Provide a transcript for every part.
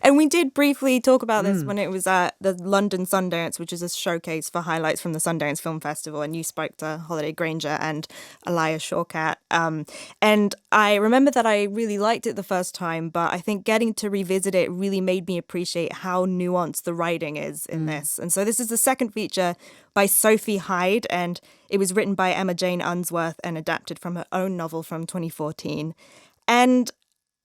And we did briefly talk about this when it was at the London Sundance, which is a showcase for highlights from the Sundance Film Festival. And you spoke to Holliday Grainger and Elia Shawkat. And I remember that I really liked it the first time, but I think getting to revisit it really made me appreciate how nuanced the writing is in this. And so this is the second feature by Sophie Hyde, and it was written by Emma Jane Unsworth and adapted from her own novel from 2014. And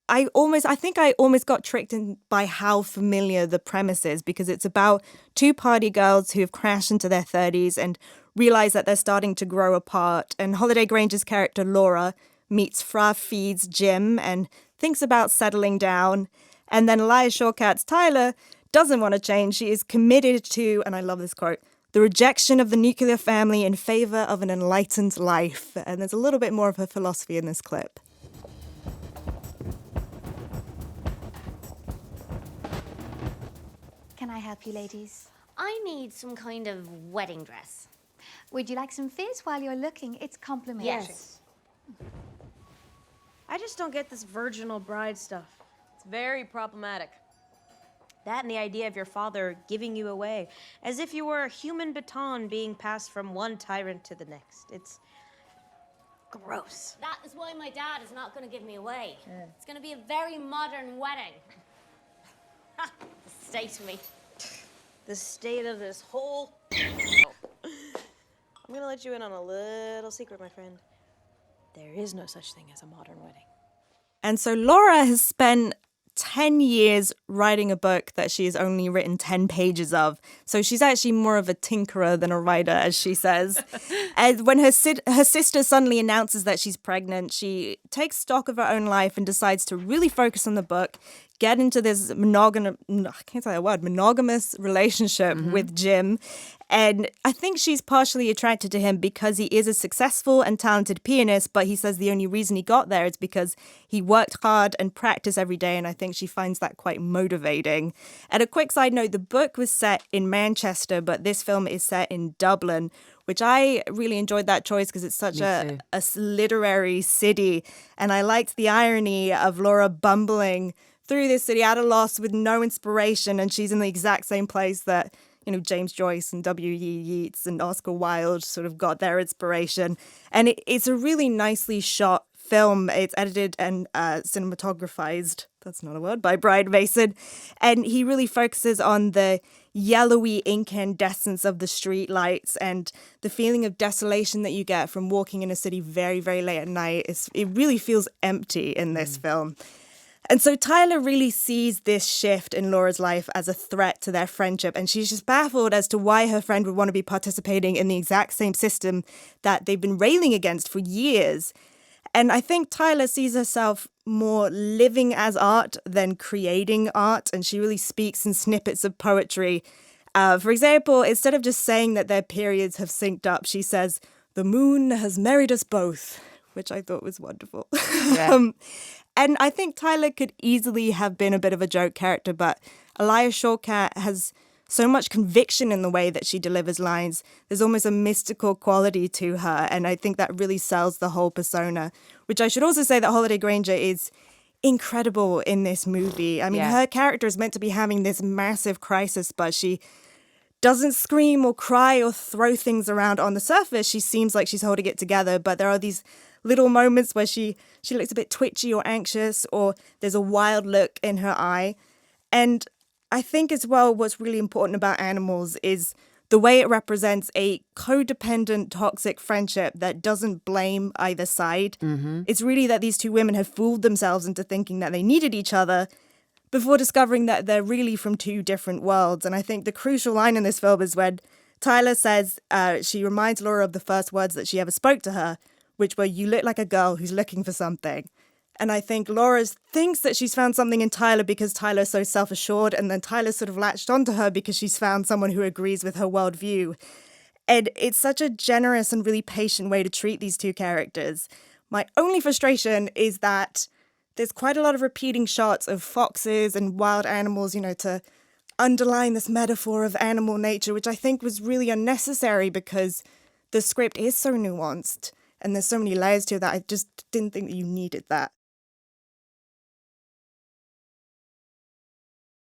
I think I almost got tricked in by how familiar the premise is, because it's about two party girls who have crashed into their 30s and realize that they're starting to grow apart. And Holliday Grainger's character, Laura, meets Fra Feed's Jim and thinks about settling down. And then Elia Shawkat's Tyler doesn't want to change. She is committed to, and I love this quote, the rejection of the nuclear family in favor of an enlightened life. And there's a little bit more of her philosophy in this clip. Can I help you, ladies? I need some kind of wedding dress. Would you like some fizz while you're looking? It's complimentary. Yes. I just don't get this virginal bride stuff. It's very problematic. That and the idea of your father giving you away, as if you were a human baton being passed from one tyrant to the next. It's gross. That is why my dad is not going to give me away. It's going to be a very modern wedding. Ha! The state of me. The state of this whole... I'm gonna let you in on a little secret, my friend. There is no such thing as a modern wedding. And so Laura has spent 10 years writing a book that she has only written 10 pages of. So she's actually more of a tinkerer than a writer, as she says. And when her sister suddenly announces that she's pregnant, she takes stock of her own life and decides to really focus on the book, get into this monogamous relationship with Jim. And I think she's partially attracted to him because he is a successful and talented pianist, but he says the only reason he got there is because he worked hard and practiced every day, and I think she finds that quite motivating. And a quick side note, the book was set in Manchester, but this film is set in Dublin, which I really enjoyed that choice because it's such a literary city. And I liked the irony of Laura bumbling through this city at a loss with no inspiration, and she's in the exact same place that, you know, James Joyce and W.E. Yeats and Oscar Wilde sort of got their inspiration. And it's a really nicely shot film. It's edited and cinematographized, that's not a word, by Brian Mason. And he really focuses on the yellowy incandescence of the street lights and the feeling of desolation that you get from walking in a city very, very late at night. It really feels empty in this film. And so Tyler really sees this shift in Laura's life as a threat to their friendship, and she's just baffled as to why her friend would want to be participating in the exact same system that they've been railing against for years. And I think Tyler sees herself more living as art than creating art, and she really speaks in snippets of poetry. For example, instead of just saying that their periods have synced up, she says, "The moon has married us both," which I thought was wonderful. Yeah. And I think Tyler could easily have been a bit of a joke character, but Elia Shawkat has so much conviction in the way that she delivers lines. There's almost a mystical quality to her, and I think that really sells the whole persona, which I should also say that Holliday Grainger is incredible in this movie. I mean, her character is meant to be having this massive crisis, but she doesn't scream or cry or throw things around on the surface. She seems like she's holding it together, but there are these little moments where she looks a bit twitchy or anxious, or there's a wild look in her eye. And I think as well what's really important about Animals is the way it represents a codependent, toxic friendship that doesn't blame either side. It's really that these two women have fooled themselves into thinking that they needed each other before discovering that they're really from two different worlds. And I think the crucial line in this film is when Tyler says she reminds Laura of the first words that she ever spoke to her, which were, "You look like a girl who's looking for something." And I think Laura thinks that she's found something in Tyler because Tyler's so self-assured, and then Tyler sort of latched onto her because she's found someone who agrees with her worldview. And it's such a generous and really patient way to treat these two characters. My only frustration is that there's quite a lot of repeating shots of foxes and wild animals, you know, to underline this metaphor of animal nature, which I think was really unnecessary because the script is so nuanced and there's so many layers to it that I just didn't think that you needed that.